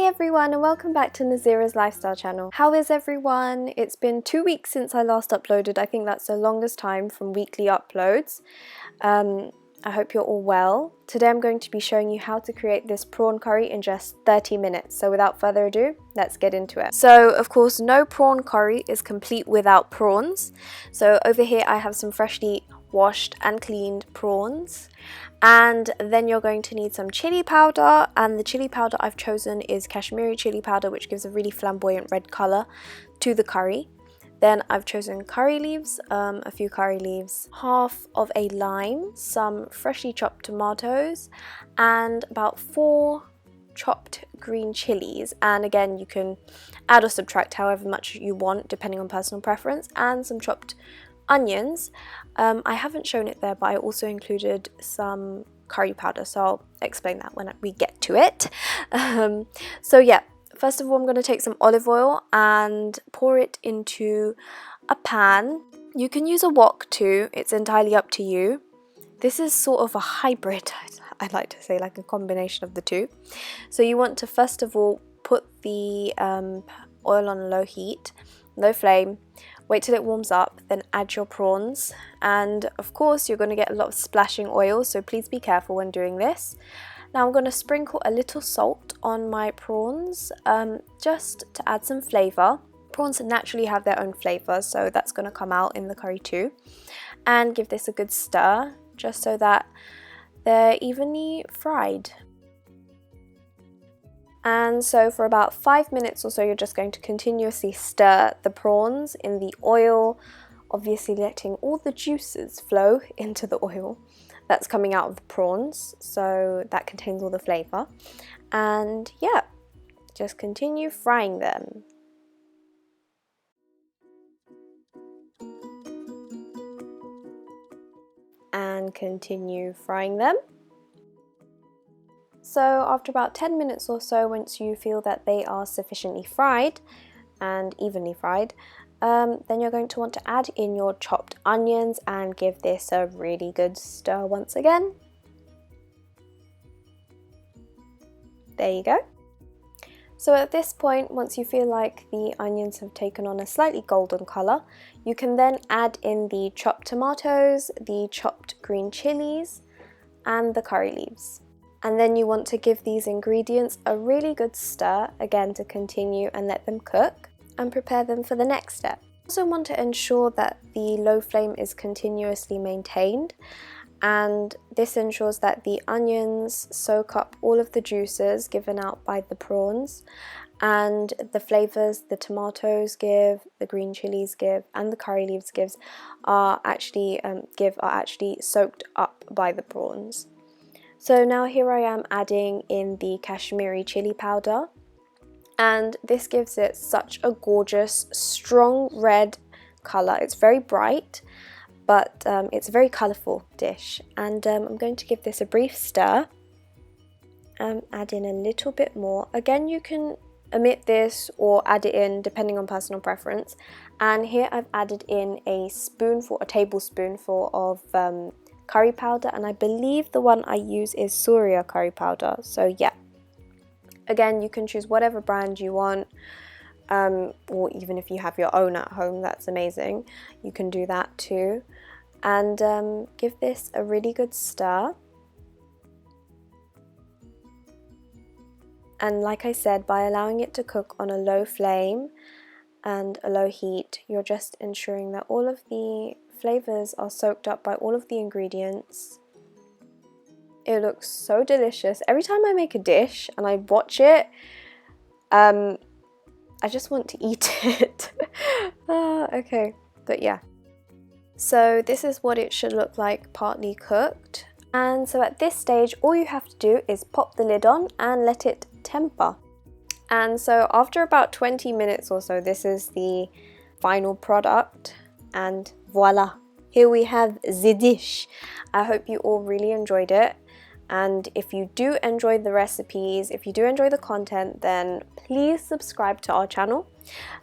everyone and welcome back to Nazira's Lifestyle channel. How is everyone? It's been 2 weeks since I last uploaded. I think that's the longest time from weekly uploads. I hope you're all well. Today I'm going to be showing you how to create this prawn curry in just 30 minutes. So without further ado, let's get into it. So of course, no prawn curry is complete without prawns. So over here I have some freshly washed and cleaned prawns. And then you're going to need some chili powder, and the chili powder I've chosen is Kashmiri chili powder, which gives a really flamboyant red colour to the curry. Then I've chosen curry leaves, a few curry leaves, half of a lime, some freshly chopped tomatoes, and about 4 chopped green chilies. And again, you can add or subtract however much you want depending on personal preference, and some chopped onions. I haven't shown it there, but I also included some curry powder, so I'll explain that when we get to it. So yeah, first of all I'm going to take some olive oil and pour it into a pan. You can use a wok too, it's entirely up to you. This is sort of a hybrid, I'd like to say, like a combination of the two. So you want to first of all put the oil on a low heat, low flame. Wait till it warms up, then add your prawns, and of course you're going to get a lot of splashing oil, so please be careful when doing this. Now I'm going to sprinkle a little salt on my prawns, just to add some flavour. Prawns naturally have their own flavour, so that's going to come out in the curry too. And give this a good stir, just so that they're evenly fried. And so for about 5 minutes or so, you're just going to continuously stir the prawns in the oil, obviously letting all the juices flow into the oil that's coming out of the prawns, so that contains all the flavour. And yeah, just continue frying them. And continue frying them. So after about 10 minutes or so, once you feel that they are sufficiently fried and evenly fried, then you're going to want to add in your chopped onions and give this a really good stir once again. There you go. So at this point, once you feel like the onions have taken on a slightly golden colour, you can then add in the chopped tomatoes, the chopped green chilies, and the curry leaves. And then you want to give these ingredients a really good stir, again to continue and let them cook, and prepare them for the next step. You also want to ensure that the low flame is continuously maintained, and this ensures that the onions soak up all of the juices given out by the prawns, and the flavours the tomatoes give, the green chilies give, and the curry leaves gives are actually soaked up by the prawns. So now here I am adding in the Kashmiri chili powder, and this gives it such a gorgeous, strong red colour. It's very bright, but it's a very colourful dish. And I'm going to give this a brief stir, add in a little bit more. Again, you can omit this or add it in depending on personal preference. And here I've added in a tablespoonful of curry powder, and I believe the one I use is Surya curry powder. So yeah, again, you can choose whatever brand you want, or even if you have your own at home, that's amazing, you can do that too. And give this a really good stir. And like I said, by allowing it to cook on a low flame and a low heat, you're just ensuring that all of the flavours are soaked up by all of the ingredients. It looks so delicious. Every time I make a dish and I watch it, I just want to eat it. Okay, but yeah. So this is what it should look like partly cooked. And so at this stage, all you have to do is pop the lid on and let it temper. And so after about 20 minutes or so, this is the final product. And voila, here we have the dish. I hope you all really enjoyed it, and if you do enjoy the recipes, if you do enjoy the content, then please subscribe to our channel,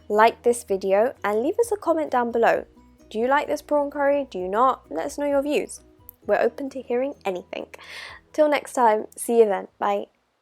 like this video, and leave us a comment down below. Do you like this prawn curry? Do you not? Let us know your views. We're open to hearing anything. Till next time, see you then. Bye.